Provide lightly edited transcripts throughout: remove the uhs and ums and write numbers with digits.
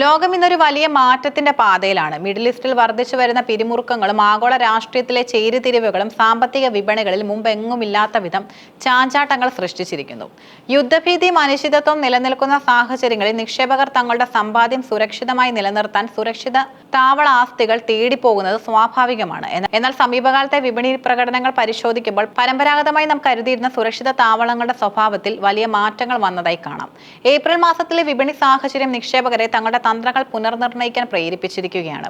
ലോകം ഇന്നൊരു വലിയ മാറ്റത്തിന്റെ പാതയിലാണ്. മിഡിൽ ഈസ്റ്റിൽ വർദ്ധിച്ചു വരുന്ന പിരിമുറുക്കങ്ങളും ആഗോള രാഷ്ട്രീയത്തിലെ ചേരിതിരിവുകളും സാമ്പത്തിക വിപണികളിൽ മുമ്പെങ്ങുമില്ലാത്ത വിധം ചാഞ്ചാട്ടങ്ങൾ സൃഷ്ടിച്ചിരിക്കുന്നു. യുദ്ധഭീതിയും അനിശ്ചിതത്വം നിലനിൽക്കുന്ന സാഹചര്യങ്ങളിൽ നിക്ഷേപകർ തങ്ങളുടെ സമ്പാദ്യം സുരക്ഷിതമായി നിലനിർത്താൻ സുരക്ഷിത താവള ആസ്തികൾ തേടിപ്പോകുന്നത് സ്വാഭാവികമാണ്. എന്നാൽ സമീപകാലത്തെ വിപണി പ്രകടനങ്ങൾ പരിശോധിക്കുമ്പോൾ പരമ്പരാഗതമായി നാം കരുതിയിരുന്ന സുരക്ഷിത താവളങ്ങളുടെ സ്വഭാവത്തിൽ വലിയ മാറ്റങ്ങൾ വന്നതായി കാണാം. ഏപ്രിൽ മാസത്തിലെ വിപണി സാഹചര്യം നിക്ഷേപകരെ തങ്ങളുടെ തന്ത്രങ്ങൾ പുനർനിർണ്ണയിക്കാൻ പ്രേരിപ്പിച്ചിരിക്കുകയാണ്.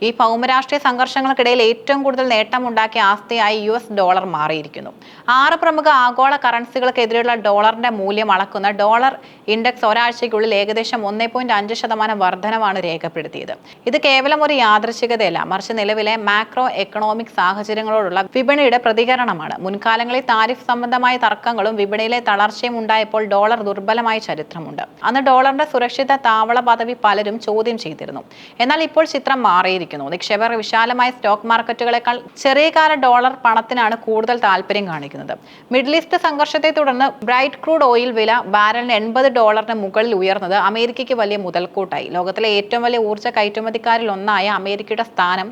ഈ ഭൗമരാഷ്ട്രീയ സംഘർഷങ്ങൾക്കിടയിൽ ഏറ്റവും കൂടുതൽ നേട്ടമുണ്ടാക്കിയ ആസ്തിയായി US ഡോളർ മാറിയിരിക്കുന്നു. 6 പ്രമുഖ ആഗോള കറൻസികൾക്കെതിരെയുള്ള ഡോളറിന്റെ മൂല്യം അളക്കുന്ന ഡോളർ ഇൻഡെക്സ് ഒരാഴ്ചയ്ക്കുള്ളിൽ ഏകദേശം 1.5% വർധനവാണ് രേഖപ്പെടുത്തിയത്. ഇത് കേവലം ഒരു യാദൃച്ഛികതയല്ല, മറിച്ച് നിലവിലെ മാക്രോ എക്കണോമിക് സാഹചര്യങ്ങളോടുള്ള വിപണിയുടെ പ്രതികരണമാണ്. മുൻകാലങ്ങളിൽ താരിഫ് സംബന്ധമായ തർക്കങ്ങളും വിപണിയിലെ തളർച്ചയും ഉണ്ടായപ്പോൾ ഡോളർ ദുർബലമായ ചരിത്രമുണ്ട്. അന്ന് ഡോളറിന്റെ സുരക്ഷിത താവള പദവി പലരും ചോദ്യം ചെയ്തിരുന്നു. എന്നാൽ ഇപ്പോൾ ചിത്രം മാറിയിരിക്കുന്നു. നിക്ഷേപകർ വിശാലമായ സ്റ്റോക്ക് മാർക്കറ്റുകളെക്കാൾ ചെറിയ കാല ഡോളർ പണത്തിനാണ് കൂടുതൽ താല്പര്യം കാണിക്കുന്നത്. മിഡിൽ ഈസ്റ്റ് സംഘർഷത്തെ തുടർന്ന് ബ്രൈറ്റ് ക്രൂഡ് ഓയിൽ വില ബാരലിന് $80 മുകളിൽ ഉയർന്നത് അമേരിക്കയ്ക്ക് വലിയ മുതൽക്കൂട്ടായി. ലോകത്തിലെ ഏറ്റവും വലിയ ഊർജ്ജ കയറ്റുമതിക്കാരിൽ ഒന്നായ അമേരിക്കയുടെ സ്ഥാനം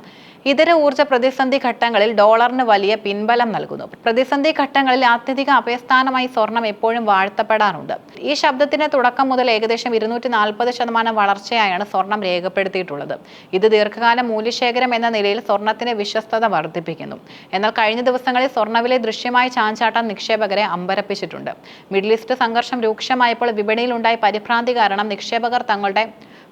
ഇതര ഊർജ്ജ പ്രതിസന്ധി ഘട്ടങ്ങളിൽ ഡോളറിന് വലിയ പിൻബലം നൽകുന്നു. പ്രതിസന്ധി ഘട്ടങ്ങളിൽ അത്യധിക അഭയസ്ഥാനമായി സ്വർണം എപ്പോഴും വാഴ്ത്തപ്പെടാറുണ്ട്. ഈ ശബ്ദത്തിന്റെ തുടക്കം മുതൽ ഏകദേശം 240% വളർച്ചയായാണ് സ്വർണം രേഖപ്പെടുത്തിയിട്ടുള്ളത്. ഇത് ദീർഘകാല മൂല്യശേഖരം എന്ന നിലയിൽ സ്വർണത്തിന്റെ വിശ്വസ്തത വർദ്ധിപ്പിക്കുന്നു. എന്നാൽ കഴിഞ്ഞ ദിവസങ്ങളിൽ സ്വർണ്ണവില ദൃശ്യമായ ചാഞ്ചാട്ടം നിക്ഷേപകരെ അമ്പരപ്പിച്ചിട്ടുണ്ട്. മിഡിൽ ഈസ്റ്റ് സംഘർഷം രൂക്ഷമായപ്പോൾ വിപണിയിലുണ്ടായ പരിഭ്രാന്തി കാരണം നിക്ഷേപകർ തങ്ങളുടെ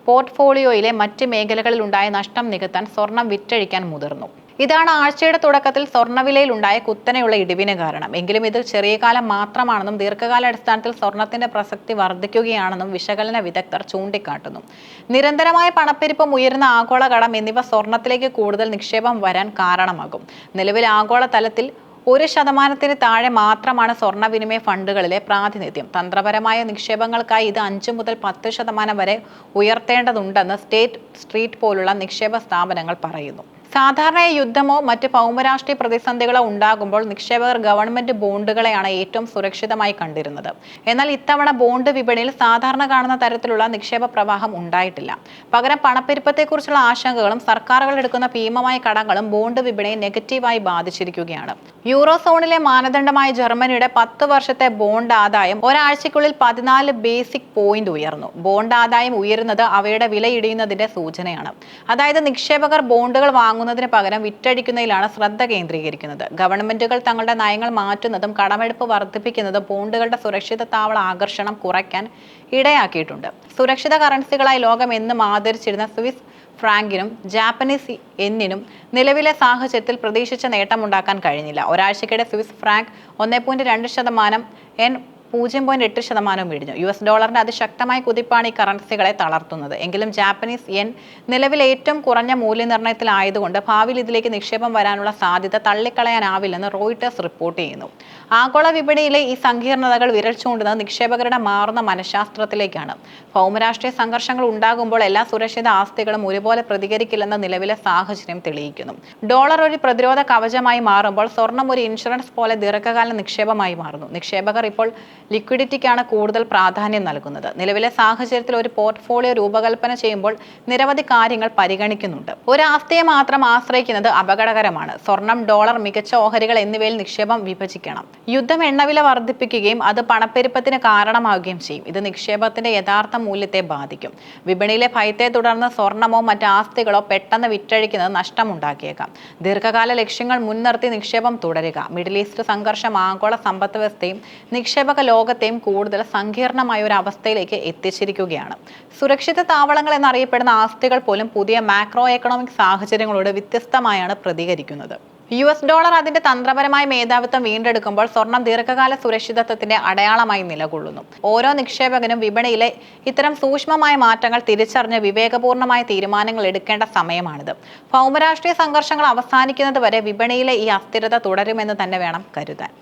പോർട്ട്ഫോളിയോയിലെ മറ്റ് മേഖലകളിൽ ഉണ്ടായ നഷ്ടം നികത്താൻ സ്വർണം വിറ്റഴിക്കാൻ മുതിർന്നു. ഇതാണ് ആഴ്ചയുടെ തുടക്കത്തിൽ സ്വർണ്ണവിലയിൽ ഉണ്ടായ കുത്തനെയുള്ള ഇടിവിന് കാരണം. എങ്കിലും ഇത് ചെറിയ കാലം മാത്രമാണെന്നും ദീർഘകാല അടിസ്ഥാനത്തിൽ സ്വർണത്തിന്റെ പ്രസക്തി വർദ്ധിക്കുകയാണെന്നും വിശകലന വിദഗ്ധർ ചൂണ്ടിക്കാട്ടുന്നു. നിരന്തരമായ പണപ്പെരുപ്പം, ഉയരുന്ന ആഗോള കടം എന്നിവ സ്വർണത്തിലേക്ക് കൂടുതൽ നിക്ഷേപം വരാൻ കാരണമാകും. നിലവിൽ ആഗോള തലത്തിൽ 1% താഴെ മാത്രമാണ് സ്വർണ്ണവിനിമയ ഫണ്ടുകളിലെ പ്രാതിനിധ്യം. തന്ത്രപരമായ നിക്ഷേപങ്ങൾക്കായി ഇത് 5 മുതൽ 10% വരെ ഉയർത്തേണ്ടതുണ്ടെന്ന് സ്റ്റേറ്റ് സ്ട്രീറ്റ് പോലുള്ള നിക്ഷേപ സ്ഥാപനങ്ങൾ പറയുന്നു. സാധാരണയായി യുദ്ധമോ മറ്റ് ഭൗമരാഷ്ട്രീയ പ്രതിസന്ധികളോ ഉണ്ടാകുമ്പോൾ നിക്ഷേപകർ ഗവൺമെന്റ് ബോണ്ടുകളെയാണ് ഏറ്റവും സുരക്ഷിതമായി കണ്ടിരുന്നത്. എന്നാൽ ഇത്തവണ ബോണ്ട് വിപണിയിൽ സാധാരണ കാണുന്ന തരത്തിലുള്ള നിക്ഷേപ പ്രവാഹം ഉണ്ടായിട്ടില്ല. പകരം പണപ്പെരുപ്പത്തെക്കുറിച്ചുള്ള ആശങ്കകളും സർക്കാരുകൾ എടുക്കുന്ന ഭീമമായ കടങ്ങളും ബോണ്ട് വിപണിയെ നെഗറ്റീവായി ബാധിച്ചിരിക്കുകയാണ്. യൂറോ സോണിലെ മാനദണ്ഡമായ ജർമ്മനിയുടെ 10 വർഷത്തെ ബോണ്ട് ആദായം ഒരാഴ്ചയ്ക്കുള്ളിൽ 14 ബേസിക് പോയിന്റ് ഉയർന്നു. ബോണ്ട് ആദായം ഉയരുന്നത് അവയുടെ വില ഇടിയുന്നതിന്റെ സൂചനയാണ്. അതായത് നിക്ഷേപകർ ബോണ്ടുകൾ വാങ്ങുന്നതിന് പകരം വിറ്റഴിക്കുന്നതിലാണ് ശ്രദ്ധ കേന്ദ്രീകരിക്കുന്നത്. ഗവൺമെന്റുകൾ തങ്ങളുടെ നയങ്ങൾ മാറ്റുന്നതും കടമെടുപ്പ് വർദ്ധിപ്പിക്കുന്നതും ബോണ്ടുകളുടെ സുരക്ഷിത താവള ആകർഷണം കുറയ്ക്കാൻ ഇടയാക്കിയിട്ടുണ്ട്. സുരക്ഷിത കറൻസികളായി ലോകം എന്നും ആദരിച്ചിരുന്ന സ്വിസ് ഫ്രാങ്കിനും ജാപ്പനീസ് യെന്നിനും നിലവിലെ സാഹചര്യത്തിൽ പ്രതീക്ഷിച്ച നേട്ടമുണ്ടാക്കാൻ കഴിഞ്ഞില്ല. ഒരാഴ്ചക്കിടെ സ്വിസ് ഫ്രാങ്ക് 1.2%, yen 0.8% ഇടിഞ്ഞു. US ഡോളറിന്റെ അതിശക്തമായ കുതിപ്പാണ് ഈ കറൻസികളെ തളർത്തുന്നത്. എങ്കിലും ജാപ്പനീസ് യെൻ നിലവിൽ ഏറ്റവും കുറഞ്ഞ മൂല്യനിർണ്ണയത്തിലായതുകൊണ്ട് ഭാവിയിൽ ഇതിലേക്ക് നിക്ഷേപം വരാനുള്ള സാധ്യത തള്ളിക്കളയാനാവില്ലെന്ന് റോയിട്ടേഴ്സ് റിപ്പോർട്ട് ചെയ്യുന്നു. ആഗോള വിപണിയിലെ ഈ സങ്കീർണതകൾ വിരൽ ചൂണ്ടുന്നത് നിക്ഷേപകരുടെ മാറുന്ന മനഃശാസ്ത്രത്തിലേക്കാണ്. ഭൗമരാഷ്ട്രീയ സംഘർഷങ്ങൾ ഉണ്ടാകുമ്പോൾ എല്ലാ സുരക്ഷിത ആസ്തികളും ഒരുപോലെ പ്രതികരിക്കില്ലെന്ന നിലവിലെ സാഹചര്യം തെളിയിക്കുന്നു. ഡോളർ ഒരു പ്രതിരോധ കവചമായി മാറുമ്പോൾ സ്വർണം ഒരു ഇൻഷുറൻസ് പോലെ ദീർഘകാല നിക്ഷേപമായി മാറുന്നു. നിക്ഷേപകർ ഇപ്പോൾ ലിക്വിഡിറ്റിക്കാണ് കൂടുതൽ പ്രാധാന്യം നൽകുന്നത്. നിലവിലെ സാഹചര്യത്തിൽ ഒരു പോർട്ട്ഫോളിയോ രൂപകൽപ്പന ചെയ്യുമ്പോൾ നിരവധി കാര്യങ്ങൾ പരിഗണിക്കുന്നുണ്ട്. ഒരു ആസ്തിയെ മാത്രം ആശ്രയിക്കുന്നത് അപകടകരമാണ്. സ്വർണം, ഡോളർ, മികച്ച ഓഹരികൾ എന്നിവയിൽ നിക്ഷേപം വിഭജിക്കണം. യുദ്ധം എണ്ണവില വർദ്ധിപ്പിക്കുകയും അത് പണപ്പെരുപ്പത്തിന് കാരണമാവുകയും ചെയ്യും. ഇത് നിക്ഷേപത്തിന്റെ യഥാർത്ഥ മൂല്യത്തെ ബാധിക്കും. വിപണിയിലെ ഭയത്തെ തുടർന്ന് സ്വർണമോ മറ്റ് ആസ്തികളോ പെട്ടെന്ന് വിറ്റഴിക്കുന്നത് നഷ്ടമുണ്ടാക്കിയേക്കാം. ദീർഘകാല ലക്ഷ്യങ്ങൾ മുൻനിർത്തി നിക്ഷേപം തുടരുക. മിഡിൽ ഈസ്റ്റ് സംഘർഷം ആഗോള സമ്പദ് വ്യവസ്ഥയും നിക്ഷേപക ലോകത്തെയും കൂടുതൽ സങ്കീർണമായ ഒരു അവസ്ഥയിലേക്ക് എത്തിച്ചിരിക്കുകയാണ്. സുരക്ഷിത താവളങ്ങൾ എന്നറിയപ്പെടുന്ന ആസ്തികൾ പോലും പുതിയ മാക്രോ എക്കണോമിക് സാഹചര്യങ്ങളോട് വ്യത്യസ്തമായാണ് പ്രതികരിക്കുന്നത്. US ഡോളർ അതിന്റെ തന്ത്രപരമായ മേധാവിത്വം വീണ്ടെടുക്കുമ്പോൾ സ്വർണം ദീർഘകാല സുരക്ഷിതത്വത്തിന്റെ അടയാളമായി നിലകൊള്ളുന്നു. ഓരോ നിക്ഷേപകനും വിപണിയിലെ ഇത്തരം സൂക്ഷ്മമായ മാറ്റങ്ങൾ തിരിച്ചറിഞ്ഞ് വിവേകപൂർണമായ തീരുമാനങ്ങൾ എടുക്കേണ്ട സമയമാണിത്. ഭൗമരാഷ്ട്രീയ സംഘർഷങ്ങൾ അവസാനിക്കുന്നത് വരെ വിപണിയിലെ ഈ അസ്ഥിരത തുടരുമെന്ന് തന്നെ വേണം കരുതാൻ.